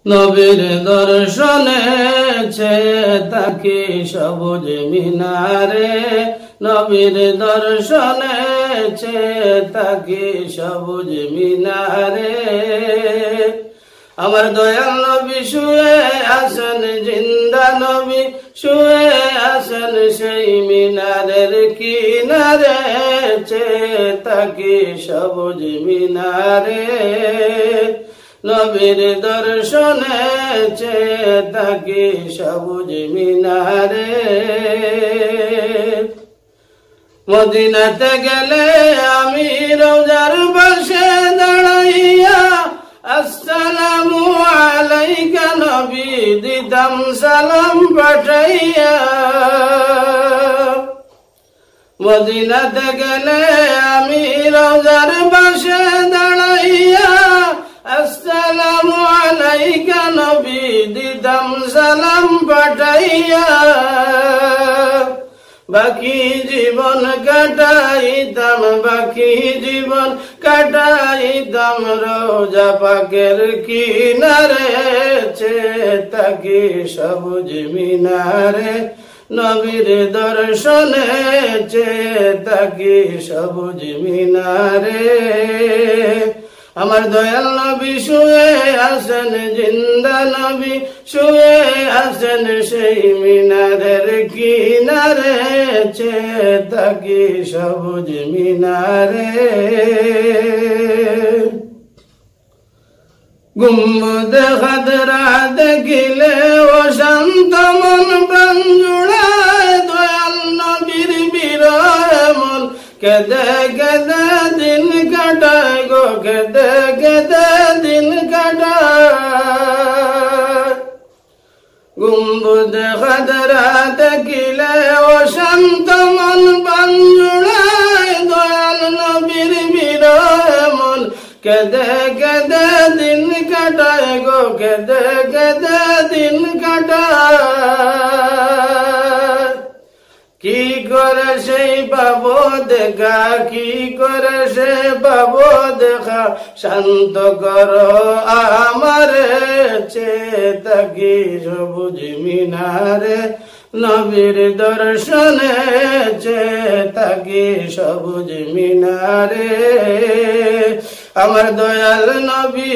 নবীর দর্শনে চেয়ে তাকি সবুজ মিনারে, নবীর দর্শনে চেয়ে তাকি সবুজ মিনারে। আমার দয়াল নবী শুয়ে আছেন, জিন্দা নবী শুয়ে আছেন সেই মিনারের কিনারে, চেয়ে তাকি সবুজ মিনারে। নবীর দর্শনে চেয়ে তাকি সবুজ মিনারে। মদিনাতে গেলে আমি রওজার পাশে দাঁড়াইয়া আসসালামু আলাইকা নবী দিতাম সালাম পাঠাইয়া। মদিনাতে গেলে আমি রওজার পাশে দাঁড়াইয়া আসসালামু আলাইকা নবী দিতাম সালাম পাঠাইয়া। বাকি জীবন কাটাইতাম, বাকি জীবন কাটাইতাম রওজা পাকের কিনারে, চেয়ে তাকি সবুজ মিনারে। নবীর দর্শনে চেয়ে তাকি সবুজ মিনারে। আমার দয়াল নবী শুয়ে আছেন, জিন্দা নবী শুয়ে আছেন সেই মিনারের কিনারে, চেয়ে তাকি সবুজ মিনারে। গুম্বদে খাদরা দেখিলে ও শান্ত মন প্রাণ জুড়ায়, দয়াল নবীর বিরহে মন কেঁদে কেঁদে দিন কাটায় গো, কেঁদে কেঁদে দিন কাটায়। গুম্বদে খাদরা দেখিলে ও শান্ত মন প্রাণ জুড়ায়, দয়াল নবীর বিরহে মন কেঁদে কেঁদে দিন কাটায় গো, কেঁদে কেঁদে দিন কাটায়। কি করে সেই পাবো দেখা, কি করে সে পাবো দেখা, শান্ত করো আমারে, চেয়ে তাকি সবুজ মিনারে। নবীর দর্শনে চেয়ে তাকি সবুজ মিনারে। আমার দয়াল নবী